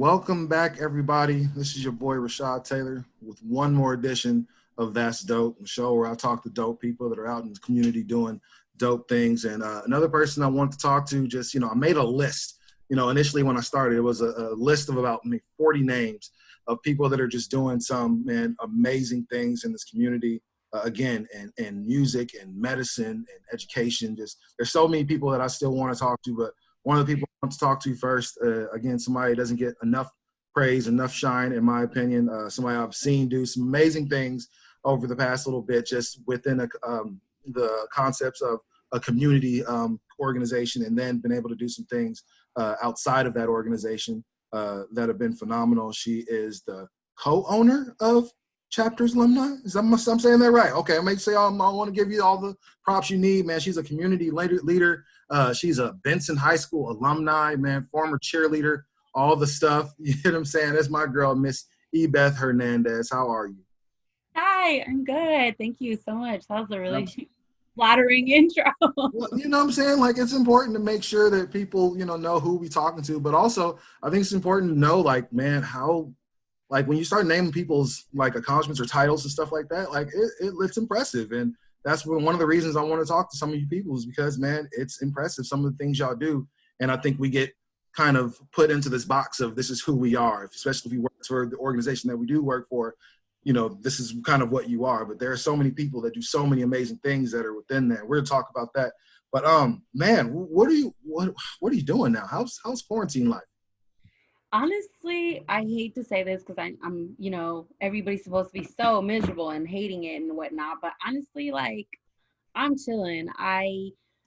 Welcome back, everybody. This is your boy Rashad Taylor with one more edition of That's Dope, a show where I talk to dope people that are out in the community doing dope things. And another person I wanted to talk to, I made a list. Initially when I started, it was a list of about 40 names of people that are just doing some, amazing things in this community. Again, and music and medicine and education. There's so many people that I still want to talk to, but one of the people I want to talk to first, again, somebody that doesn't get enough praise, enough shine, in my opinion. Somebody I've seen do some amazing things over the past little bit, just within the concepts of a community organization, and then been able to do some things outside of that organization that have been phenomenal. She is the co-owner of Chapters Alumni. I'm saying that right? Okay, I may say I want to give you all the props you need, man. She's a community leader. She's a Benson High School alumni, man, former cheerleader, all the stuff. You know what I'm saying? That's my girl, Miss Ebeth Hernandez. How are you? Hi, I'm good. Thank you so much. That was a really flattering intro. Well, you know what I'm saying? Like, it's important to make sure that people, know who we talking to, but also I think it's important to know, like, man, how, like, when you start naming people's like accomplishments or titles and stuff like that, like it's impressive. And that's one of the reasons I want to talk to some of you people, is because, man, it's impressive, some of the things y'all do. And I think we get kind of put into this box of this is who we are, especially if we work for the organization that we do work for. This is kind of what you are. But there are so many people that do so many amazing things that are within there. We're gonna talk about that. But man, what are you doing now? How's quarantine life? Honestly, I hate to say this because I'm, everybody's supposed to be so miserable and hating it and whatnot. But honestly, like, I'm chilling.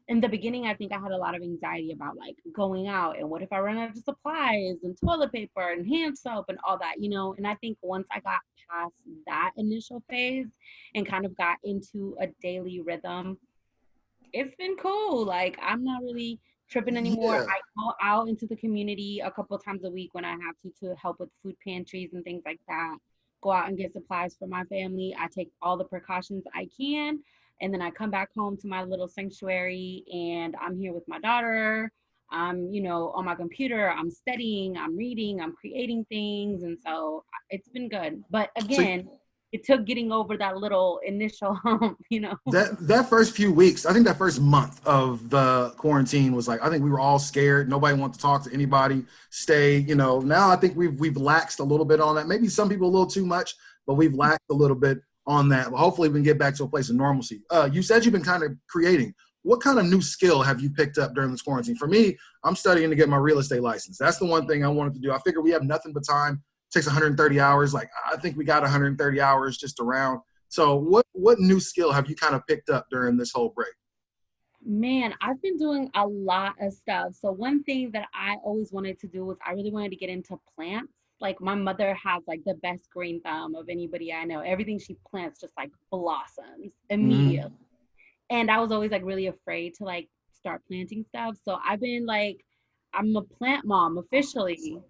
In the beginning, I think I had a lot of anxiety about like going out and what if I run out of supplies and toilet paper and hand soap and all that, And I think once I got past that initial phase and kind of got into a daily rhythm, it's been cool. Like, I'm not really tripping anymore. Yeah. I go out into the community a couple of times a week when I have to help with food pantries and things like that. Go out and get supplies for my family. I take all the precautions I can. And then I come back home to my little sanctuary and I'm here with my daughter. I'm, on my computer, I'm studying, I'm reading, I'm creating things. And so it's been good. But So again, it took getting over that little initial hump. that first few weeks, I think that first month of the quarantine was like, I think we were all scared. Nobody wanted to talk to anybody, stay, now I think we've laxed a little bit on that. Maybe some people a little too much, but we've laxed a little bit on that. But hopefully we can get back to a place of normalcy. You said you've been kind of creating. What kind of new skill have you picked up during this quarantine? For me, I'm studying to get my real estate license. That's the one thing I wanted to do. I figure we have nothing but time. It takes 130 hours. Like, I think we got 130 hours just around. So what new skill have you kind of picked up during this whole break? Man, I've been doing a lot of stuff. So one thing that I always wanted to do was I really wanted to get into plants. Like, my mother has like the best green thumb of anybody I know. Everything she plants just like blossoms immediately. Mm-hmm. And I was always like really afraid to like start planting stuff. So I've been like, I'm a plant mom officially.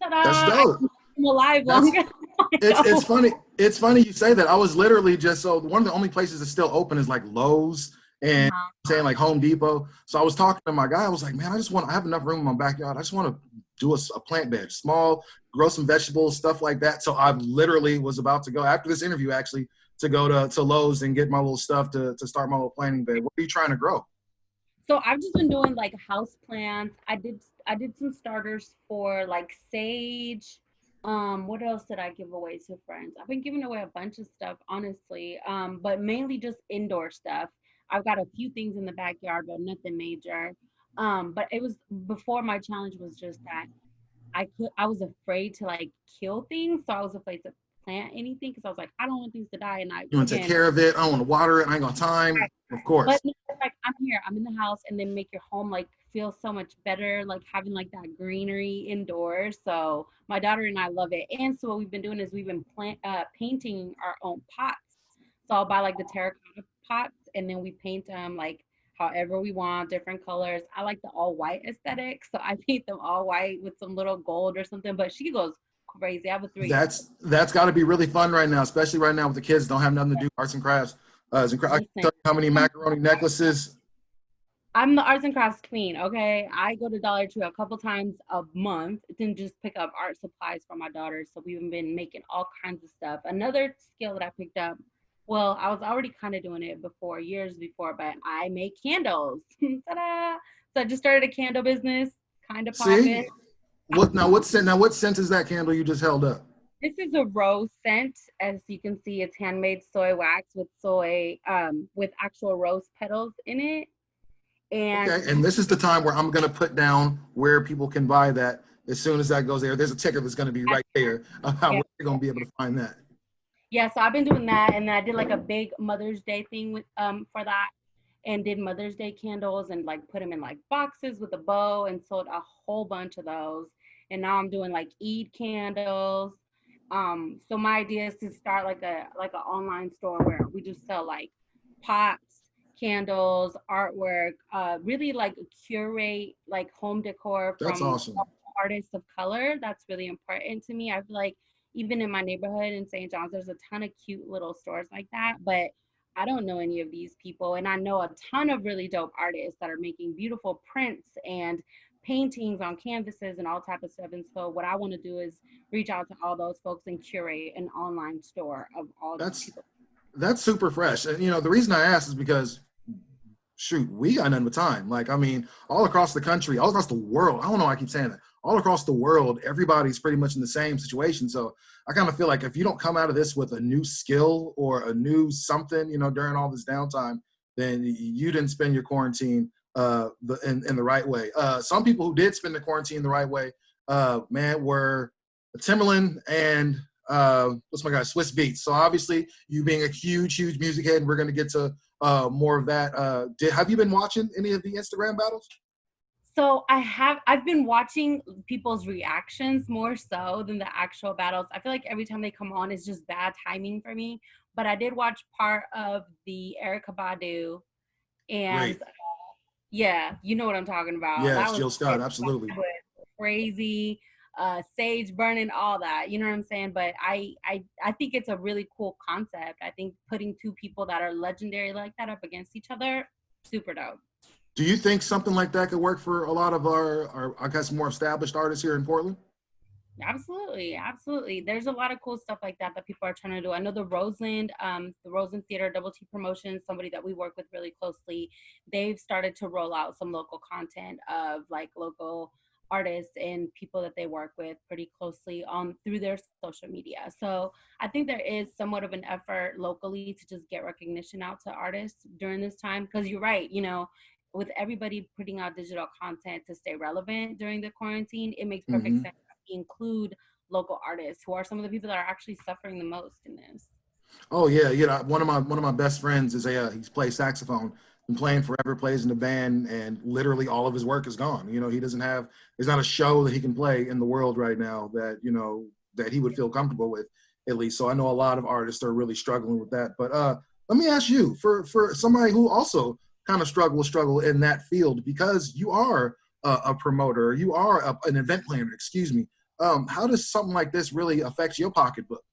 That's Ta-da! dope. I'm alive That's longer. it's funny. It's funny you say that. I was literally so one of the only places that's still open is like Lowe's and saying like Home Depot. So I was talking to my guy. I was like, man, I have enough room in my backyard. I just want to do a plant bed, small, grow some vegetables, stuff like that. So I literally was about to go after this interview actually to go to Lowe's and get my little stuff to start my little planting bed. What are you trying to grow? So I've just been doing like house plants. I did some starters for like sage. What else did I give away to friends? I've been giving away a bunch of stuff, honestly. But mainly just indoor stuff. I've got a few things in the backyard, but nothing major. But it was before my challenge was just that I was afraid to like kill things, so I was afraid to plant anything because I was like, I don't want things to die. And I You want to take again care of it? I don't want to water it. I ain't got time. Of course. but no, it's like I'm here, I'm in the house, and then make your home like feel so much better, like having like that greenery indoors. So my daughter and I love it. And so what we've been doing is we've been painting our own pots. So I'll buy like the terracotta pots, and then we paint them like however we want, different colors. I like the all white aesthetic, so I paint them all white with some little gold or something. But she goes crazy. I have a 3-year-old. That's got to be really fun right now, especially right now with the kids don't have nothing to do, arts and crafts. I can tell Listen, you how many macaroni necklaces. I'm the arts and crafts queen, okay? I go to Dollar Tree a couple times a month to just pick up art supplies for my daughter. So we've been making all kinds of stuff. Another skill that I picked up, well, I was already kind of doing it before, years before, but I make candles. Ta-da! So I just started a candle business, kind of See, popping. what scent is that candle you just held up? This is a rose scent. As you can see, it's handmade soy wax with with actual rose petals in it. And Okay, and this is the time where I'm gonna put down where people can buy that. As soon as that goes there, there's a ticker that's gonna be right there about yeah, where you're gonna be able to find that. yeah, so I've been doing that, and then I did like a big Mother's Day thing with for that, and did Mother's Day candles and like put them in like boxes with a bow and sold a whole bunch of those. And now I'm doing like Eid candles. So my idea is to start like an online store where we just sell like pots, candles, artwork, really like curate like home decor That's from awesome. artists of color. That's really important to me. I feel like even in my neighborhood in St. John's, there's a ton of cute little stores like that, but I don't know any of these people. And I know a ton of really dope artists that are making beautiful prints and paintings on canvases and all type of stuff. And so what I want to do is reach out to all those folks and curate an online store of all these That's people. that's super fresh. And the reason I asked is because shoot, we got none but time. Like, I mean, all across the country, all across the world. I don't know why I keep saying that. All across the world, everybody's pretty much in the same situation. So I kind of feel like if you don't come out of this with a new skill or a new something, during all this downtime, then you didn't spend your quarantine in the right way. Some people who did spend the quarantine the right way, man, were Timberland and what's my guy, Swiss Beats. So obviously, you being a huge music head, we're going to get to more of that. Have you been watching any of the Instagram battles? So I've been watching people's reactions more so than the actual battles. I feel like every time they come on, it's just bad timing for me. But I did watch part of the Erica Badu, and Great. yeah, you know what I'm talking about. Yes, That was Jill Scott, absolutely. crazy, sage burning, all that. You know what I'm saying? But I think it's a really cool concept. I think putting two people that are legendary like that up against each other, super dope. Do you think something like that could work for a lot of our I guess, more established artists here in Portland? Absolutely, absolutely. There's a lot of cool stuff like that that people are trying to do. I know the Roseland Theater Double T Promotions, somebody that we work with really closely, they've started to roll out some local content of like local artists and people that they work with pretty closely on through their social media. So I think there is somewhat of an effort locally to just get recognition out to artists during this time. Because you're right, with everybody putting out digital content to stay relevant during the quarantine, it makes perfect Mm-hmm. sense include local artists who are some of the people that are actually suffering the most in this. Oh yeah, one of my best friends is he's plays saxophone, been playing forever, plays in the band, and literally all of his work is gone. He doesn't have there's not a show that he can play in the world right now that that he would feel comfortable with, at least. So I know a lot of artists are really struggling with that. But let me ask you, for somebody who also kind of struggle in that field, because you are a promoter, you are an event planner, excuse me. How does something like this really affect your pocketbook?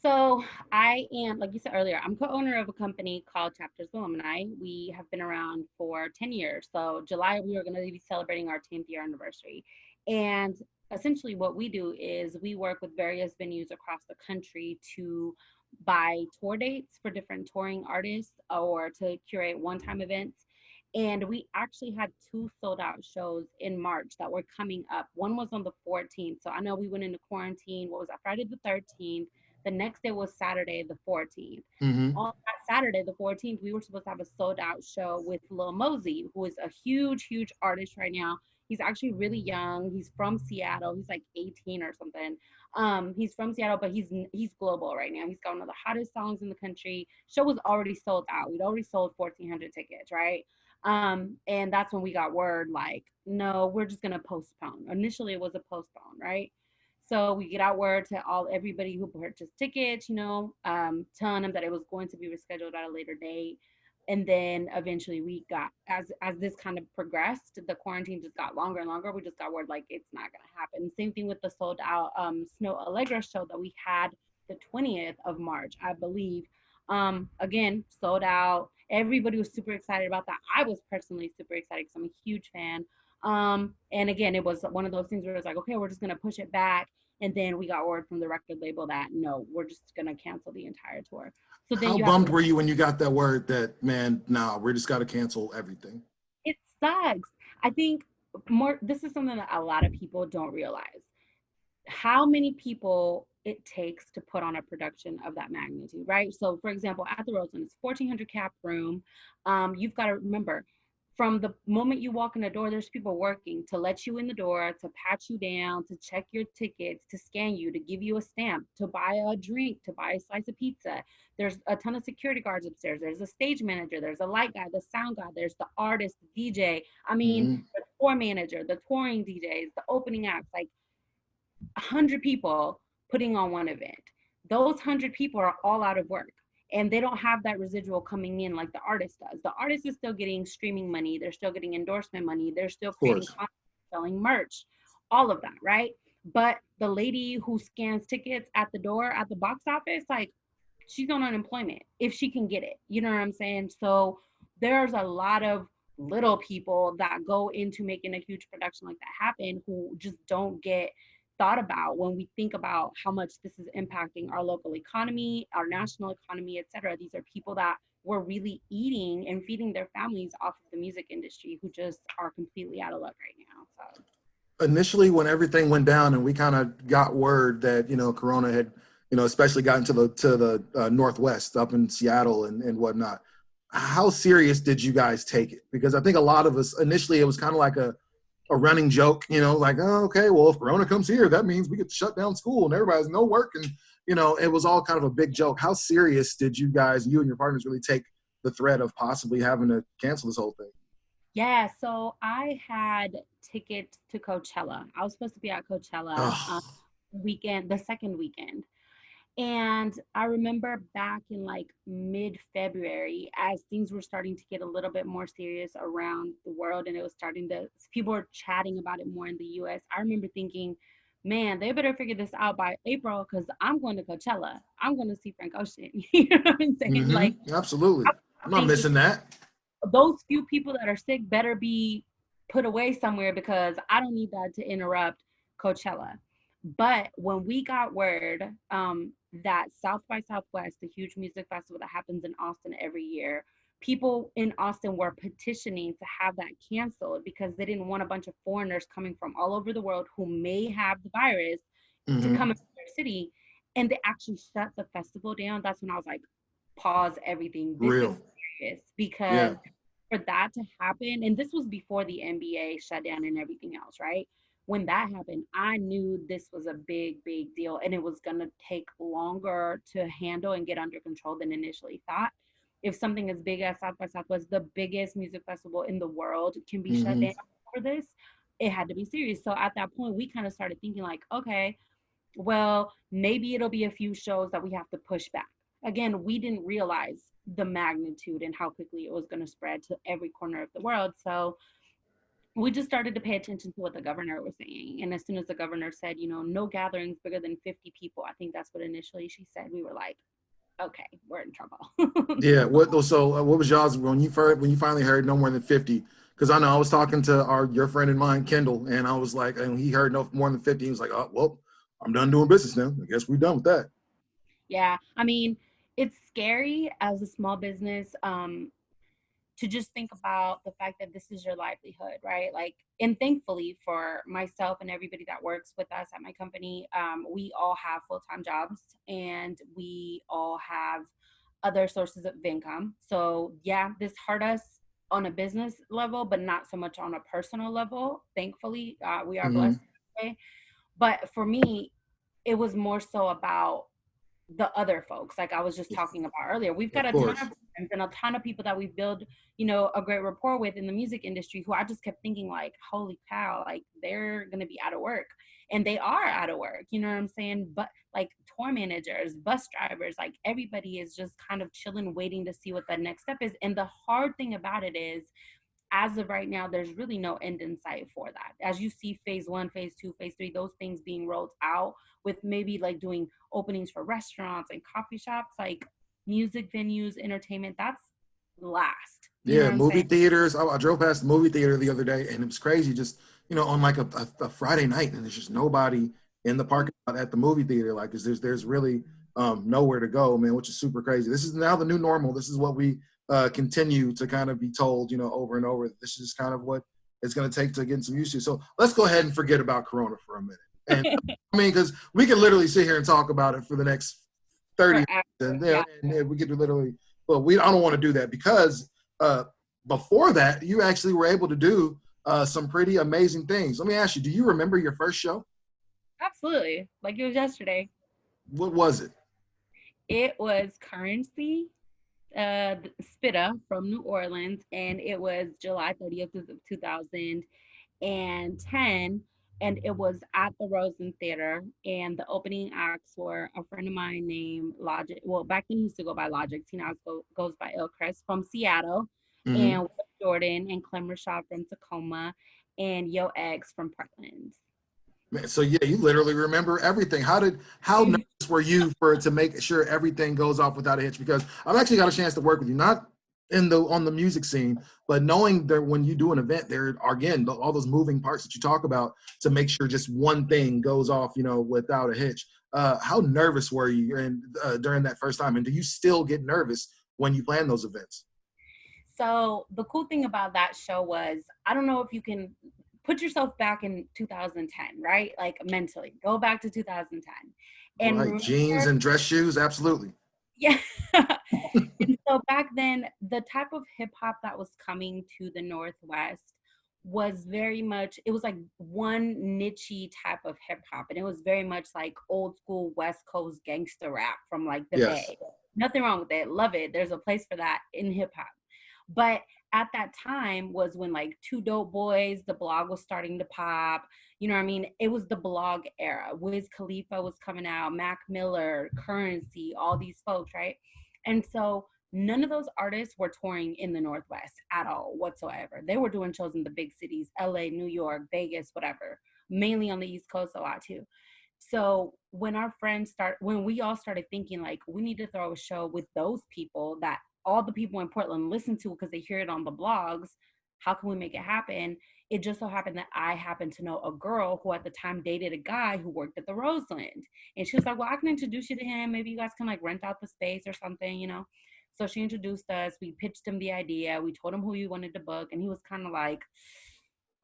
So I am, like you said earlier, I'm co-owner of a company called Chapters Alumni. We have been around for 10 years. So July, we are going to be celebrating our 10th year anniversary. And essentially what we do is we work with various venues across the country to buy tour dates for different touring artists or to curate one-time events. And we actually had two sold out shows in March that were coming up. One was on the 14th. So I know we went into quarantine. What was that? Friday the 13th. The next day was Saturday the 14th. Mm-hmm. On that Saturday the 14th, we were supposed to have a sold out show with Lil Mosey, who is a huge artist right now. He's actually really young. He's from Seattle. He's like 18 or something. He's from Seattle, but he's global right now. He's got one of the hottest songs in the country. Show was already sold out. We'd already sold 1,400 tickets, right? And that's when we got word like, no, we're just gonna postpone. Initially, it was a postpone, right? So we get out word to everybody who purchased tickets, telling them that it was going to be rescheduled at a later date. And then eventually we got as this kind of progressed, the quarantine just got longer and longer. We just got word like it's not gonna happen. Same thing with the sold out Snow Allegra show that we had the 20th of March, I believe. Again, sold out. Everybody was super excited about that. I was personally super excited because I'm a huge fan. And again, it was one of those things where it was like, okay, we're just gonna push it back. And then we got word from the record label that no, we're just gonna cancel the entire tour. So then How you have bummed were you when you got that word that, man, nah, we just got to cancel everything? it sucks. I think more this is something that a lot of people don't realize. How many people it takes to put on a production of that magnitude, right? So, for example, at the Roseland, it's 1,400 cap room. You've got to remember, from the moment you walk in the door, there's people working to let you in the door, to pat you down, to check your tickets, to scan you, to give you a stamp, to buy a drink, to buy a slice of pizza. There's a ton of security guards upstairs. There's a stage manager. There's a light guy, the sound guy. There's the artist, the DJ. I mean, Mm-hmm. the tour manager, the touring DJs, the opening acts. Like 100 people putting on one event. Those 100 people are all out of work and they don't have that residual coming in like the artist does. The artist is still getting streaming money, they're still getting endorsement money, they're still Of creating course. content, selling merch, all of that, right? But the lady who scans tickets at the door at the box office, like, she's on unemployment if she can get it. You know what I'm saying? So there's a lot of little people that go into making a huge production like that happen who just don't get thought about when we think about how much this is impacting our local economy, our national economy, et cetera. These are people that were really eating and feeding their families off of the music industry who just are completely out of luck right now. So Initially, when everything went down and we kind of got word that, Corona had, especially gotten to the Northwest up in Seattle and whatnot, how serious did you guys take it? Because I think a lot of us initially, it was kind of like a running joke, like, oh, okay, well, if Corona comes here, that means we get to shut down school and everybody has no work. And, it was all kind of a big joke. How serious did you guys, you and your partners, really take the threat of possibly having to cancel this whole thing? yeah, so I had tickets to Coachella. I was supposed to be at Coachella Oh, weekend, the second weekend. And I remember back in like mid-February, as things were starting to get a little bit more serious around the world and it was starting to, people were chatting about it more in the US. I remember thinking, man, they better figure this out by April because I'm going to Coachella. I'm going to see Frank Ocean. You know what I'm saying? Like, absolutely. I I'm not think this, missing that. those few people that are sick better be put away somewhere because I don't need that to interrupt Coachella. But when we got word that South by Southwest, the huge music festival that happens in Austin every year, people in Austin were petitioning to have that canceled because they didn't want a bunch of foreigners coming from all over the world who may have the virus to Hmm. come into their city. And they actually shut the festival down. That's when I was like, pause everything. This is Real. serious Yeah. because for that to happen, and this was before the NBA shut down and everything else, right? When that happened, I knew this was a big, big deal and it was going to take longer to handle and get under control than initially thought. If something as big as South by Southwest, the biggest music festival in the world, can be shut Hmm. down for this, it had to be serious. So at that point, we kind of started thinking, like, okay, well, maybe it'll be a few shows that we have to push back. Again, we didn't realize the magnitude and how quickly it was going to spread to every corner of the world. So we just started to pay attention to what the governor was saying. And as soon as the governor said, no gatherings bigger than 50 people, I think that's what initially she said, we were like, okay, we're in trouble. Yeah. What was y'all's when you finally heard no more than 50? Because I know I was talking to your friend and mine, Kendall, and I was like, and he heard no more than 50. He was like, oh well, I'm done doing business now. I guess we're done with that. Yeah, I mean, it's scary as a small business. To just think about the fact that this is your livelihood, right? Like, and thankfully for myself and everybody that works with us at my company, we all have full-time jobs and we all have other sources of income. So yeah, this hurt us on a business level, but not so much on a personal level. Thankfully, we are blessed. Hmm. But for me, it was more so about the other folks like I was just talking about earlier. We've got Of a ton of course. friends and a ton of people that we build, a great rapport with in the music industry who I just kept thinking like, holy cow, like they're going to be out of work. And they are out of work, you know what I'm saying? But like tour managers, bus drivers, like everybody is just kind of chilling, waiting to see what the next step is. And the hard thing about it is, as of right now, there's really no end in sight for that. As you see phase one, phase two, phase three, those things being rolled out with maybe like doing openings for restaurants and coffee shops, like music venues, entertainment, that's last. You know Yeah, what I'm movie saying? theaters. I drove past the movie theater the other day, and it was crazy. Just on like a Friday night, and there's just nobody in the parking lot at the movie theater. Like, 'cause there's really nowhere to go, man, which is super crazy. This is now the new normal. This is what we continue to kind of be told, over and over. This is kind of what it's going to take to get some used to. So let's go ahead and forget about Corona for a minute. And I mean, because we could literally sit here and talk about it for the next 30 Forever. minutes, Yeah. and we could literally. But I don't want to do that because before that, you actually were able to do some pretty amazing things. Let me ask you, do you remember your first show? Absolutely. Like it was yesterday. What was it? It was Currency, Spitta from New Orleans, and it was July 30th of 2010. And it was at the Rosen Theater. And the opening acts were a friend of mine named Logic. Well, back then he used to go by Logic. He now goes by Ilchrist from Seattle, Mm-hmm. and Will Jordan and Clem Rashad from Tacoma, and Yo Eggs from Portland. Man, so yeah, you literally remember everything. How nervous were you to make sure everything goes off without a hitch? Because I've actually got a chance to work with you, not on the music scene, but knowing that when you do an event, there are again all those moving parts that you talk about to make sure just one thing goes off, without a hitch. How nervous were you during that first time, and do you still get nervous when you plan those events? So the cool thing about that show was, I don't know if you can put yourself back in 2010, right? Like mentally, go back to 2010 and Right, remember, jeans and dress shoes, absolutely. yeah. And so back then, the type of hip hop that was coming to the Northwest was very much, it was like one niche type of hip hop. And it was very much like old school West Coast gangster rap from like the Yes. Bay. Nothing wrong with it. Love it. There's a place for that in hip hop. But at that time was when like Two Dope Boys, the blog was starting to pop. You know what I mean? It was the blog era. Wiz Khalifa was coming out, Mac Miller, Currency, all these folks, right? And so none of those artists were touring in the Northwest at all whatsoever. They were doing shows in the big cities, LA, New York, Vegas, whatever, mainly on the East Coast a lot too. So when we all started thinking like we need to throw a show with those people that all the people in Portland listen to because they hear it on the blogs, how can we make it happen? It just so happened that I happened to know a girl who at the time dated a guy who worked at the Roseland. And she was like, well, I can introduce you to him. Maybe you guys can like rent out the space or something. So she introduced us. We pitched him the idea. We told him who we wanted to book. And he was kind of like,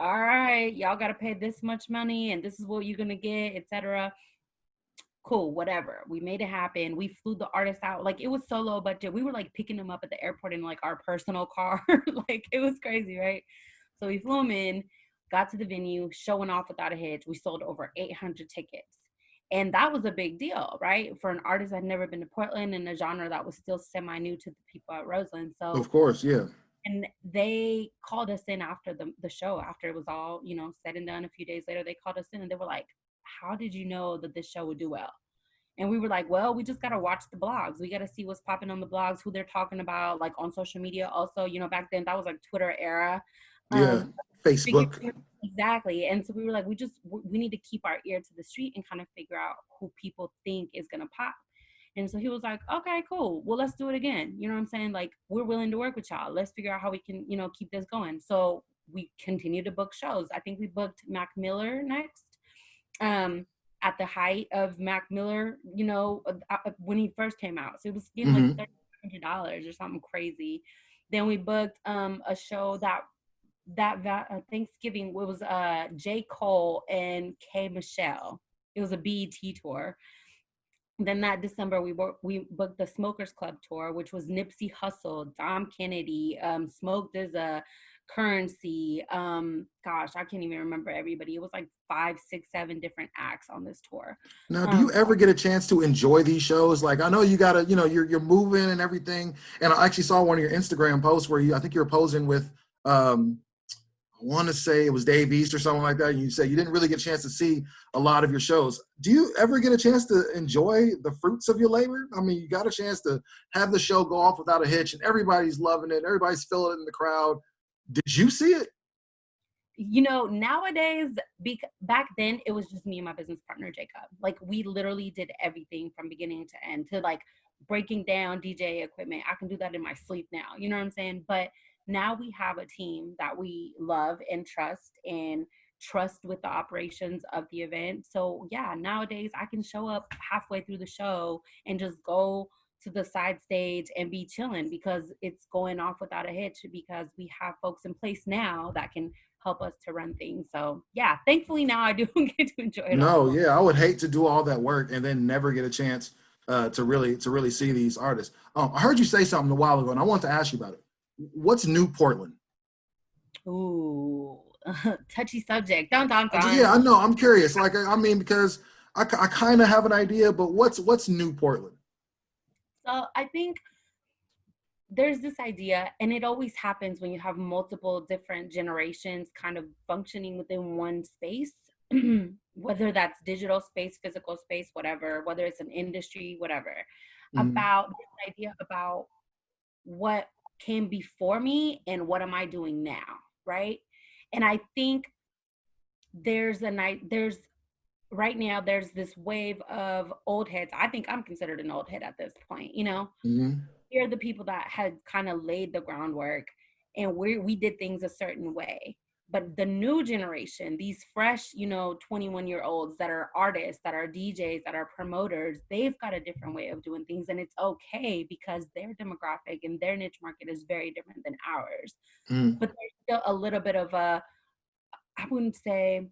all right, y'all got to pay this much money and this is what you're going to get, etc. Cool, whatever. We made it happen. We flew the artist out. Like it was so low budget. We were like picking them up at the airport in like our personal car. Like it was crazy, right? So we flew them in, got to the venue, showing off without a hitch. We sold over 800 tickets. And that was a big deal, right? For an artist that had never been to Portland in a genre that was still semi-new to the people at Roseland. So Of course, yeah. and they called us in after the show, after it was all, said and done. A few days later, they called us in and they were like, how did you know that this show would do well? And we were like, well, we just got to watch the blogs. We got to see what's popping on the blogs, who they're talking about, like on social media. Also, back then that was like Twitter era. Yeah. Facebook. Exactly. And so we were like, we need to keep our ear to the street and kind of figure out who people think is going to pop. And so he was like, okay, cool. Well, let's do it again. You know what I'm saying? Like, we're willing to work with y'all. Let's figure out how we can, keep this going. So we continue to book shows. I think we booked Mac Miller next. At the height of Mac Miller, when he first came out. So it was getting like $300 or something crazy. Then we booked a show that Thanksgiving, it was J. Cole and K. Michelle. It was a BET tour. Then that December, we booked the Smokers Club tour, which was Nipsey Hussle, Dom Kennedy, Smoke DZA, Currency. Gosh, I can't even remember everybody. It was like 5, 6, 7 different acts on this tour. Now, do you ever get a chance to enjoy these shows? Like, I know you gotta, you're moving and everything. And I actually saw one of your Instagram posts where I think you were posing with, I want to say it was Dave East or something like that. And you said you didn't really get a chance to see a lot of your shows. Do you ever get a chance to enjoy the fruits of your labor? I mean, you got a chance to have the show go off without a hitch and everybody's loving it. Everybody's feeling it in the crowd. Did you see it? Nowadays, back then, it was just me and my business partner, Jacob. Like, we literally did everything from beginning to end to, like, breaking down DJ equipment. I can do that in my sleep now. You know what I'm saying? But now we have a team that we love and trust with the operations of the event. So yeah, nowadays I can show up halfway through the show and just go to the side stage and be chilling because it's going off without a hitch because we have folks in place now that can help us to run things. So yeah, thankfully now I do get to enjoy it No, all. yeah, I would hate to do all that work and then never get a chance to really see these artists. I heard you say something a while ago, and I want to ask you about it. What's New Portland? Ooh, touchy subject. Dun dun Yeah, I dun. know. I'm curious. Like, I mean, because I kind of have an idea, but what's New Portland? So I think there's this idea, and it always happens when you have multiple different generations kind of functioning within one space, whether that's digital space, physical space, whatever, whether it's an industry, whatever, Mhm. about this idea about what came before me and what am I doing now, right? And I think there's a night, there's right now, there's this wave of old heads. I think I'm considered an old head at this point, you know? Mhm. We're the people that had kind of laid the groundwork and we did things a certain way. But the new generation, these fresh, 21-year-olds that are artists, that are DJs, that are promoters, they've got a different way of doing things. And it's okay because their demographic and their niche market is very different than ours. Mhm. But there's still a little bit of a, I wouldn't say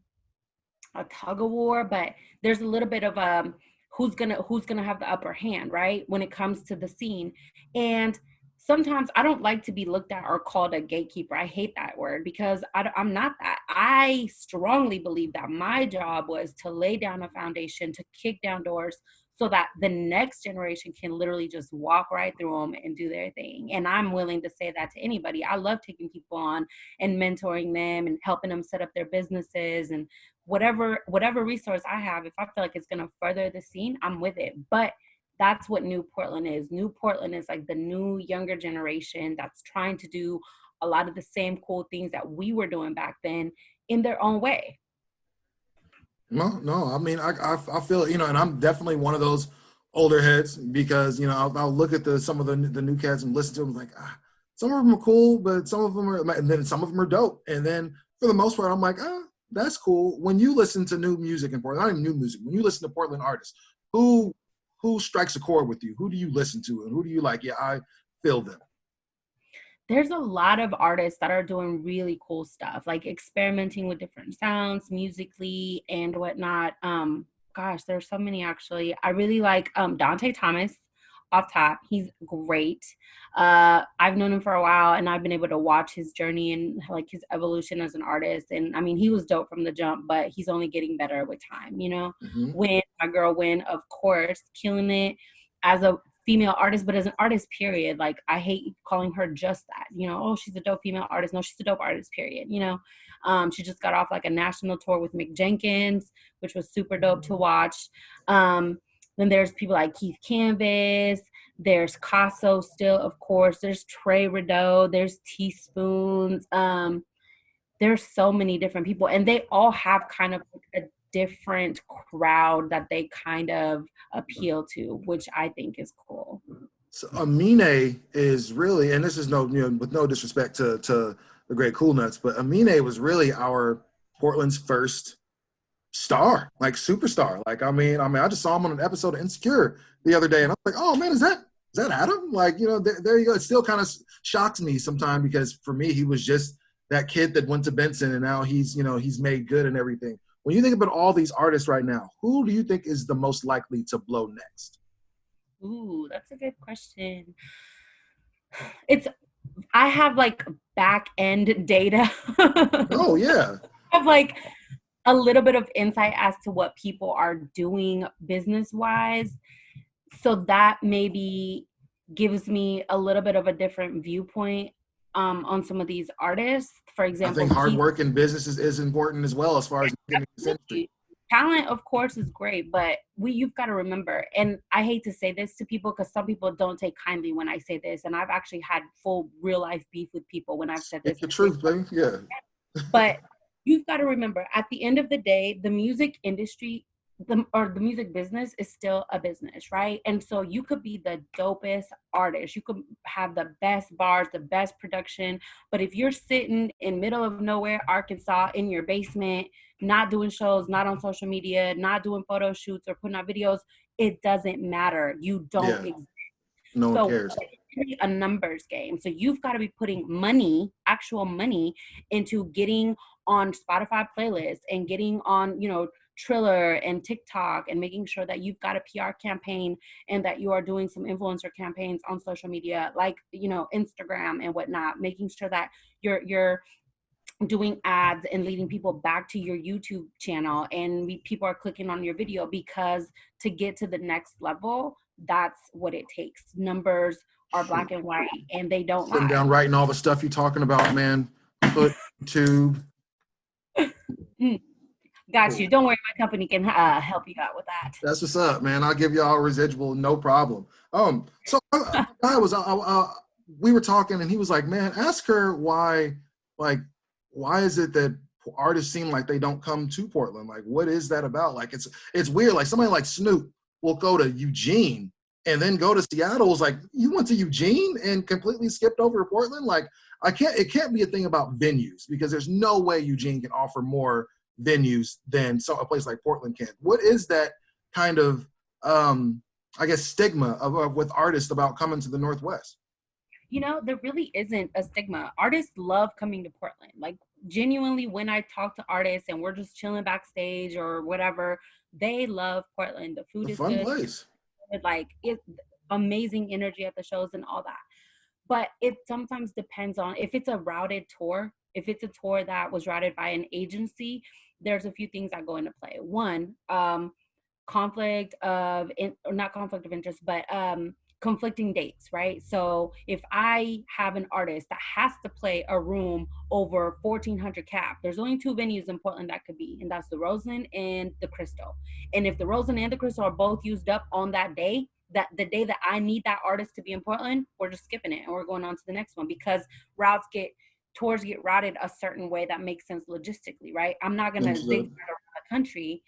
a tug of war, but there's a little bit of who's gonna have the upper hand, right? When it comes to the scene. And sometimes I don't like to be looked at or called a gatekeeper. I hate that word because I'm not that. I strongly believe that my job was to lay down a foundation, to kick down doors so that the next generation can literally just walk right through them and do their thing. And I'm willing to say that to anybody. I love taking people on and mentoring them and helping them set up their businesses and whatever resource I have. If I feel like it's going to further the scene, I'm with it. But that's what New Portland is. New Portland is like the new younger generation that's trying to do a lot of the same cool things that we were doing back then in their own way. No, no. I mean, I feel, and I'm definitely one of those older heads because I'll look at some of the new cats and listen to them like some of them are cool, but some of them are, and then some of them are dope, and then for the most part I'm like that's cool. When you listen to new music in Portland, not even new music, when you listen to Portland artists, who who strikes a chord with you? Who do you listen to, and who do you like? Yeah, I feel them. There's a lot of artists that are doing really cool stuff, like experimenting with different sounds musically and whatnot. Gosh, there's so many actually. I really like Dante Thomas off top. He's great. I've known him for a while and I've been able to watch his journey and like his evolution as an artist. And I mean, he was dope from the jump, but he's only getting better with time, you know? Hmm. When my girl Win, of course, killing it as a female artist, but as an artist, period. Like I hate calling her just that, oh, she's a dope female artist. No, she's a dope artist, period. She just got off like a national tour with Mick Jenkins, which was super dope to watch. Then there's people like Keith Canvas, there's Casso still, of course, there's Trey Rideau, there's Teaspoons. There's so many different people and they all have kind of like a different crowd that they kind of appeal to, which I think is cool. So Amine is really, and this is no, with no disrespect to the great Cool Nuts, but Amine was really our Portland's first star, like superstar. Like I just saw him on an episode of Insecure the other day, and I was like, oh man, is that Adam? Like there you go. It still kind of shocks me sometimes because for me he was just that kid that went to Benson, and now he's made good and everything. When you think about all these artists right now, who do you think is the most likely to blow next? Ooh, that's a good question. It's I have like back end data Oh yeah. of like a little bit of insight as to what people are doing business wise. So that maybe gives me a little bit of a different viewpoint on some of these artists. For I think example, hard Keith. work in business is important as well as far as getting this industry. Talent, of course, is great, but you've got to remember, and I hate to say this to people because some people don't take kindly when I say this, and I've actually had full real life beef with people when I've said Speak this. the truth, baby. Yeah. But you've got to remember, at the end of the day, the music industry the music business is still a business, right? And so you could be the dopest artist, you could have the best bars, the best production, but if you're sitting in middle of nowhere, Arkansas, in your basement, not doing shows, not on social media, not doing photo shoots or putting out videos, it doesn't matter. You don't Yeah, exist. no one So cares. it's really a numbers game. So you've got to be putting money, actual money, into getting on Spotify playlists and getting on, Triller and TikTok, and making sure that you've got a PR campaign and that you are doing some influencer campaigns on social media, like, Instagram and whatnot, making sure that you're doing ads and leading people back to your YouTube channel, and people are clicking on your video, because to get to the next level, that's what it takes. Numbers are black Shoot. and white, and they don't Sitting lie. down writing all the stuff you're talking about, man. Put to Got cool. you. Don't worry, my company can help you out with that. That's what's up, man. I'll give y'all a residual, no problem. So we were talking, and he was like, "Man, ask her why, like, why is it that artists seem like they don't come to Portland? Like, what is that about? Like, it's weird. Like, somebody like Snoop will go to Eugene and then go to Seattle. It's like, you went to Eugene and completely skipped over Portland. Like, it can't be a thing about venues, because there's no way Eugene can offer more venues than a place like Portland can. What is that kind of, I guess, stigma of with artists about coming to the Northwest? There really isn't a stigma. Artists love coming to Portland. Like, genuinely, when I talk to artists and we're just chilling backstage or whatever, they love Portland. The food A is fun good. place. Like, it's amazing energy at the shows and all that. But it sometimes depends on if it's a routed tour. If it's a tour that was routed by an agency, there's a few things that go into play. One, not conflict of interest, but conflicting dates, right? So if I have an artist that has to play a room over 1,400 cap, there's only two venues in Portland that could be, and that's the Roseland and the Crystal. And if the Roseland and the Crystal are both used up on that day, that the day that I need that artist to be in Portland, we're just skipping it and we're going on to the next one, because tours get routed a certain way that makes sense logistically, right? I'm not gonna zigzag around the country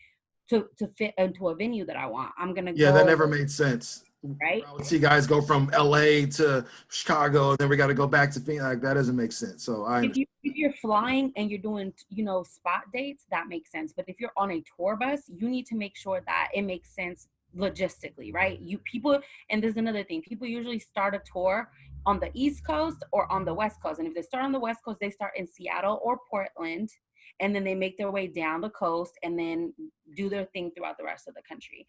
to fit into a venue that I want. I'm gonna Yeah, that go, never made sense. right? I would see guys go from LA to Chicago, then we got to go back to Phoenix. Like, that doesn't make sense. So I understand. If you're flying and you're doing, spot dates, that makes sense. But if you're on a tour bus, you need to make sure that it makes sense logistically, right? And there's another thing. People usually start a tour on the East Coast or on the West Coast. And if they start on the West Coast, they start in Seattle or Portland, and then they make their way down the coast and then do their thing throughout the rest of the country.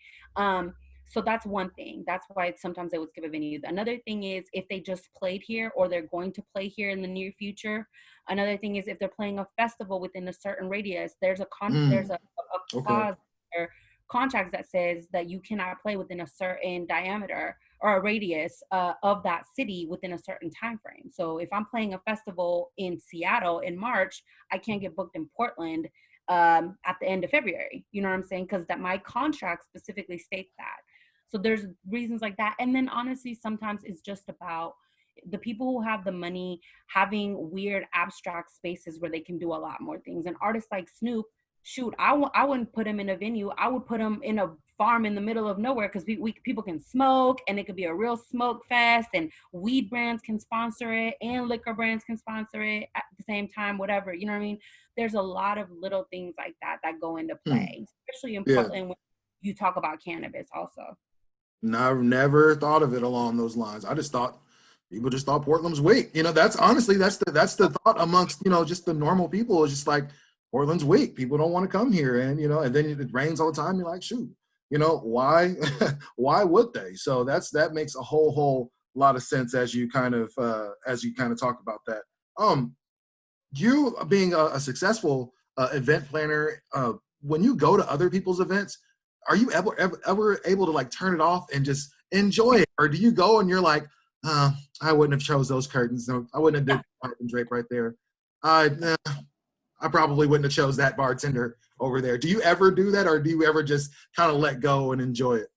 So that's one thing. That's why sometimes they would skip a venue. Another thing is if they just played here or they're going to play here in the near future. Another thing is if they're playing a festival within a certain radius, there's a Okay. clause or contracts that says that you cannot play within a certain diameter or a radius of that city within a certain time frame. So if I'm playing a festival in Seattle in March, I can't get booked in Portland at the end of February. You know what I'm saying? Because that my contract specifically states that. So there's reasons like that. And then honestly, sometimes it's just about the people who have the money having weird abstract spaces where they can do a lot more things. And artists like Snoop, shoot, I wouldn't put him in a venue. I would put him in a farm in the middle of nowhere, because people can smoke, and it could be a real smoke fest, and weed brands can sponsor it and liquor brands can sponsor it at the same time, whatever. You know what I mean? There's a lot of little things like that go into play, especially in Yeah. Portland when you talk about cannabis also. No, I've never thought of it along those lines. I just thought people just thought Portland's weak. That's honestly that's the thought amongst just the normal people. Is just like, Portland's weak. People don't want to come here, and and then it rains all the time. You're like, shoot, why why would they? So that makes a whole lot of sense as you kind of talk about that. You being a successful event planner, when you go to other people's events, are you ever able to like turn it off and just enjoy it, or do you go and you're like, I wouldn't have chose those curtains. No, I wouldn't have did curtain drape right there. I probably wouldn't have chose that bartender over there. Do you ever do that, or do you ever just kind of let go and enjoy it?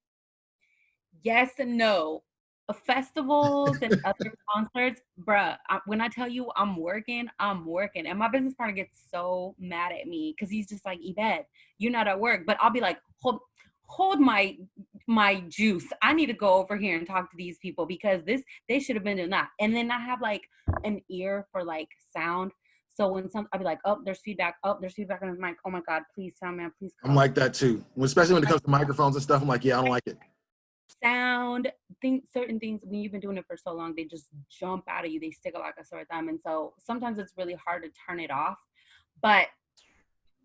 Yes and no. festivals and other concerts, bruh, when I tell you I'm working, I'm working. And my business partner gets so mad at me because he's just like, Ibeth, you're not at work. But I'll be like, hold my juice. I need to go over here and talk to these people because they should have been doing that. And then I have like an ear for like sound. So when I'll be like, oh, there's feedback. Oh, there's feedback on his mic. Oh my God, please, sound man, please I'm come. like that too. Especially when it comes to microphones and stuff. I'm like, yeah, I don't like it. Sound, certain things, when you've been doing it for so long, they just jump out of you. They stick out like a sore thumb. And so sometimes it's really hard to turn it off. But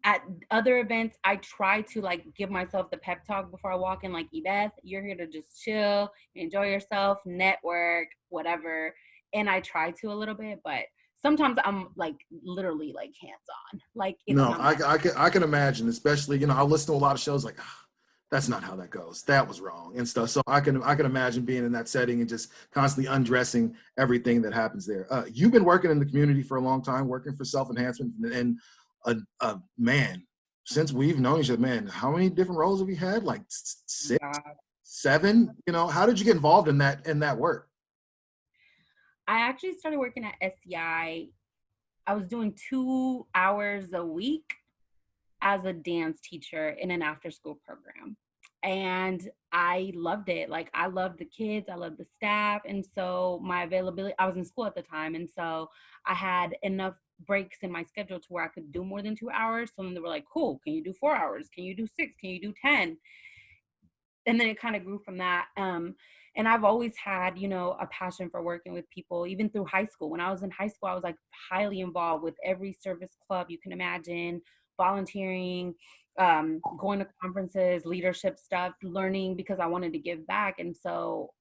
at other events, I try to like give myself the pep talk before I walk in, like, Ibeth, you're here to just chill, enjoy yourself, network, whatever. And I try to a little bit, but sometimes I'm like literally like hands on. Like it's No, not I can imagine, especially, I listen to a lot of shows like, that's not how that goes. That was wrong and stuff. So I can imagine being in that setting and just constantly undressing everything that happens there. You've been working in the community for a long time, working for self-enhancement, and man, since we've known each other, man, how many different roles have you had? Like 6, God. 7? How did you get involved in that work? I actually started working at SCI. I was doing 2 hours a week as a dance teacher in an after school program. And I loved it. Like, I loved the kids, I loved the staff. And so my availability, I was in school at the time. And so I had enough breaks in my schedule to where I could do more than 2 hours. So then they were like, cool, can you do 4 hours? Can you do 6? Can you do 10? And then it kind of grew from that. And I've always had, a passion for working with people, even through high school. When I was in high school, I was like highly involved with every service club you can imagine, volunteering, going to conferences, leadership stuff, learning because I wanted to give back. And so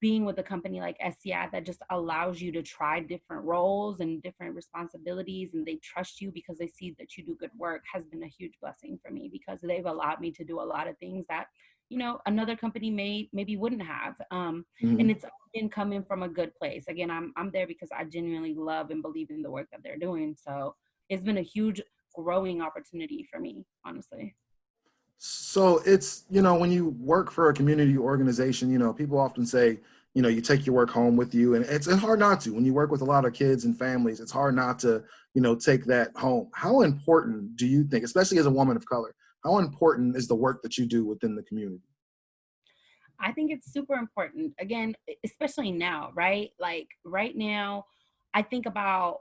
being with a company like SCI that just allows you to try different roles and different responsibilities, and they trust you because they see that you do good work, has been a huge blessing for me because they've allowed me to do a lot of things that another company maybe wouldn't have. And it's been coming from a good place. Again, I'm there because I genuinely love and believe in the work that they're doing. So it's been a huge growing opportunity for me, honestly. So it's, when you work for a community organization, people often say, you take your work home with you, and it's hard not to. When you work with a lot of kids and families, it's hard not to, take that home. How important do you think, especially as a woman of color, how important is the work that you do within the community? I think it's super important. Again, especially now, right? Like right now, I think about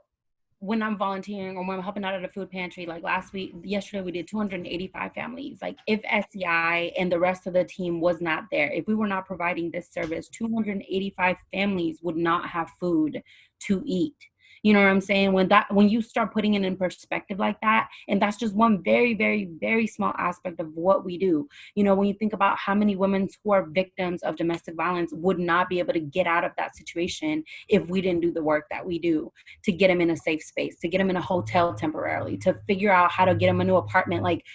when I'm volunteering or when I'm helping out at a food pantry. Like yesterday, we did 285 families. Like if SCI and the rest of the team was not there, if we were not providing this service, 285 families would not have food to eat. You know what I'm saying? When you start putting it in perspective like that, and that's just one very, very, very small aspect of what we do. When you think about how many women who are victims of domestic violence would not be able to get out of that situation if we didn't do the work that we do to get them in a safe space, to get them in a hotel temporarily, to figure out how to get them a new apartment. Like,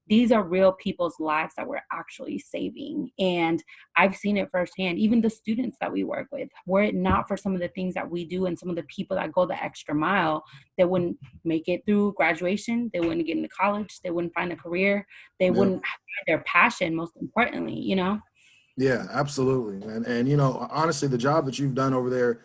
these are real people's lives that we're actually saving. And I've seen it firsthand. Even the students that we work with, were it not for some of the things that we do and some of the people that go the extra mile, they wouldn't make it through graduation. They wouldn't get into college. They wouldn't find a career. They wouldn't find their passion, most importantly. Yeah, absolutely. And honestly, the job that you've done over there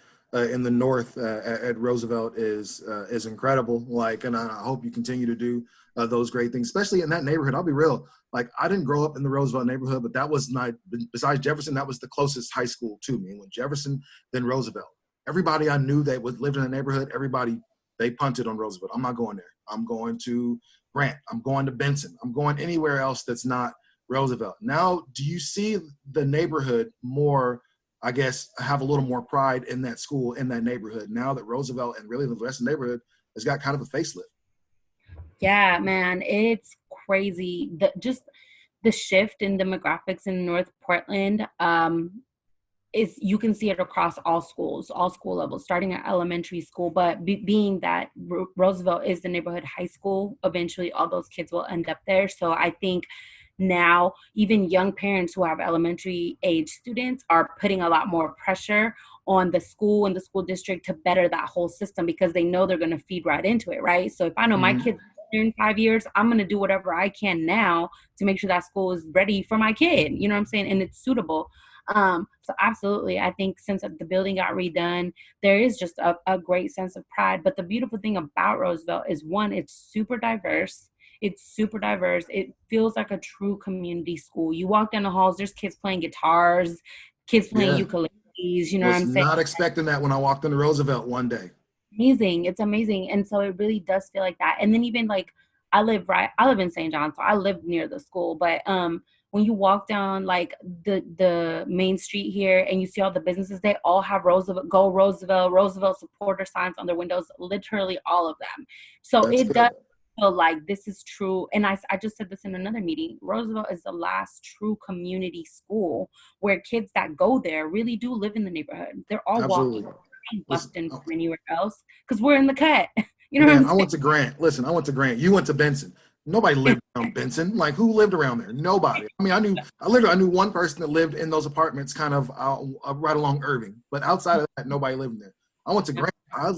in the North at Roosevelt is incredible. Like, and I hope you continue to do those great things, especially in that neighborhood. I'll be real. Like, I didn't grow up in the Roosevelt neighborhood, but that was not, besides Jefferson, that was the closest high school to me. And when Jefferson, then Roosevelt. Everybody I knew that lived in the neighborhood, they punted on Roosevelt. I'm not going there. I'm going to Grant. I'm going to Benson. I'm going anywhere else that's not Roosevelt. Now, do you see the neighborhood more, I guess, have a little more pride in that school, in that neighborhood, now that Roosevelt and really the rest of the neighborhood has got kind of a facelift? Yeah, man, it's crazy. Just the shift in demographics in North Portland, is, you can see it across all schools, all school levels, starting at elementary school. But being that Roosevelt is the neighborhood high school, eventually all those kids will end up there. So I think now even young parents who have elementary age students are putting a lot more pressure on the school and the school district to better that whole system, because they know they're going to feed right into it, right? So if I know my kids in 5 years, I'm going to do whatever I can now to make sure that school is ready for my kid. You know what I'm saying? And it's suitable. So absolutely, I think since the building got redone, there is just a great sense of pride. But the beautiful thing about Roosevelt is one, it's super diverse. It's super diverse. It feels like a true community school. You walk down the halls, there's kids playing guitars, kids playing Yeah. ukuleles, you know what Was I'm saying? not expecting that when I walked into Roosevelt one day. Amazing. It's amazing. And so it really does feel like that. And then even like I live in St. John, so I live near the school. But when you walk down like the main street here and you see all the businesses, they all have Roosevelt, go Roosevelt, Roosevelt supporter signs on their windows, literally all of them. So That's it does good. feel like this is true. And I just said this in another meeting. Roosevelt is the last true community school where kids that go there really do live in the neighborhood. They're all walking Absolutely. Buffed Listen, in from anywhere else because we're in the cut. You know what man, I'm I saying? went to Grant. Listen, I went to Grant. You went to Benson. Nobody lived around Benson. Like, who lived around there? Nobody. I mean, I knew one person that lived in those apartments kind of right along Irving. But outside of that, nobody lived there. I went to Grant. I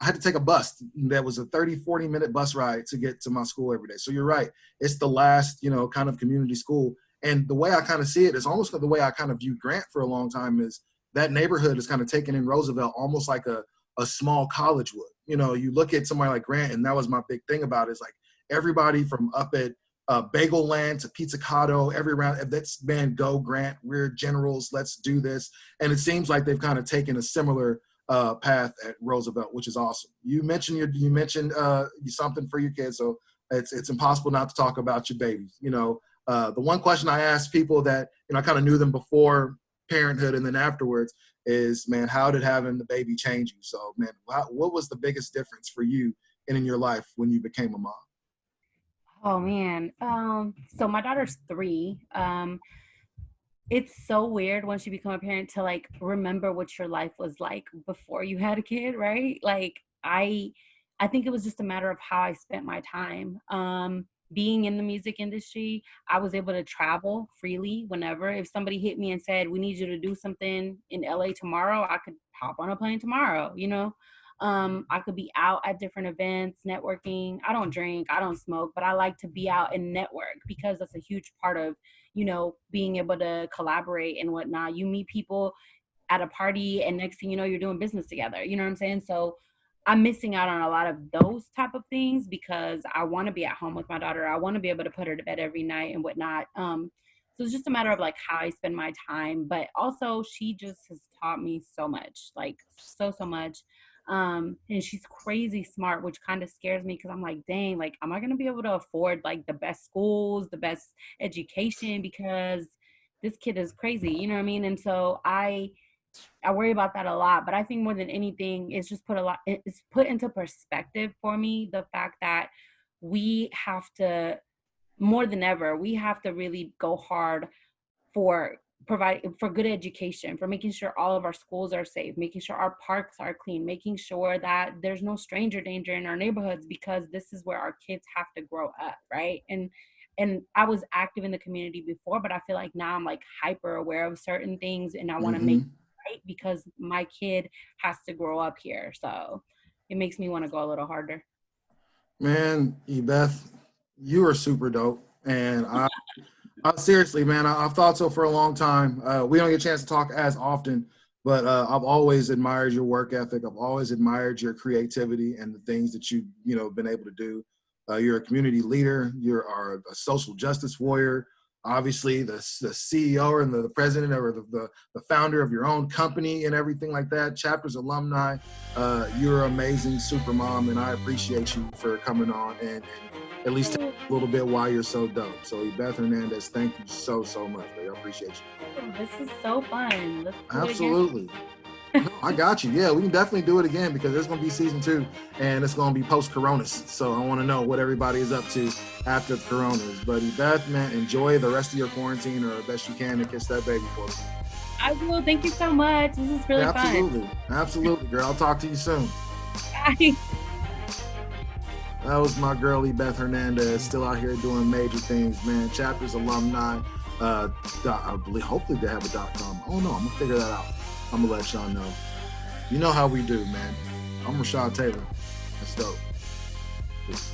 had to take a bus that was a 30, 40-minute bus ride to get to my school every day. So you're right. It's the last, kind of community school. And the way I kind of see it is almost the way I kind of viewed Grant for a long time is that neighborhood is kind of taken in Roosevelt almost like a small college would. You look at somebody like Grant, and that was my big thing about it, is like everybody from up at Bagel Land to Pizzicato, every round, that's, man, go Grant, we're generals, let's do this. And it seems like they've kind of taken a similar path at Roosevelt, which is awesome. You mentioned something for your kids, so it's impossible not to talk about your babies. The one question I asked people that, I kind of knew them before parenthood and then afterwards is, man, how did having the baby change you? So, man, what was the biggest difference for you and in your life when you became a mom? Oh man. So my daughter's 3. It's so weird once you become a parent to like remember what your life was like before you had a kid, right? Like I think it was just a matter of how I spent my time. Being in the music industry, I was able to travel freely whenever. If somebody hit me and said, "We need you to do something in LA tomorrow," I could hop on a plane tomorrow. I could be out at different events, networking. I don't drink, I don't smoke, but I like to be out and network because that's a huge part of being able to collaborate and whatnot. You meet people at a party and next thing you know, you're doing business together. You know what I'm saying? So I'm missing out on a lot of those type of things because I want to be at home with my daughter. I want to be able to put her to bed every night and whatnot. So it's just a matter of like how I spend my time, but also she just has taught me so much, like so much. And she's crazy smart, which kind of scares me because I'm like, dang, like, am I gonna be able to afford like the best schools, the best education? Because this kid is crazy, you know what I mean? And so I worry about that a lot, but I think more than anything, it's put into perspective for me the fact that we have to, more than ever, we have to really go hard for providing for good education, for making sure all of our schools are safe, making sure our parks are clean, making sure that there's no stranger danger in our neighborhoods because this is where our kids have to grow up, right? And I was active in the community before, but I feel like now I'm like hyper aware of certain things and I want to make Mm-hmm. it right because my kid has to grow up here. So it makes me want to go a little harder. Man, Ibeth, you are super dope. And seriously, man, I've thought so for a long time. We don't get a chance to talk as often, but I've always admired your work ethic. I've always admired your creativity and the things that you've been able to do. You're a community leader. You are a social justice warrior. Obviously, the CEO and the president or the founder of your own company and everything like that. Chapters alumni. You're an amazing super mom, and I appreciate you for coming on and at least tell a little bit why you're so dope. So, Beth Hernandez, thank you so much, baby. I appreciate you. This is so fun. Let's do it again. Absolutely. No, I got you. Yeah, we can definitely do it again because there's going to be season 2 and it's going to be post-Coronas. So I want to know what everybody is up to after the Coronas. But Beth, man, enjoy the rest of your quarantine or best you can and kiss that baby for me. I will. Thank you so much. This is really Absolutely. fun. Absolutely, girl. I'll talk to you soon. Bye. That was my girl, Beth Hernandez, still out here doing major things, man. Chapters alumni. I believe, hopefully they have a .com. Oh no, I'm gonna figure that out. I'm gonna let y'all know. You know how we do, man. I'm Rashad Taylor. That's dope. Peace.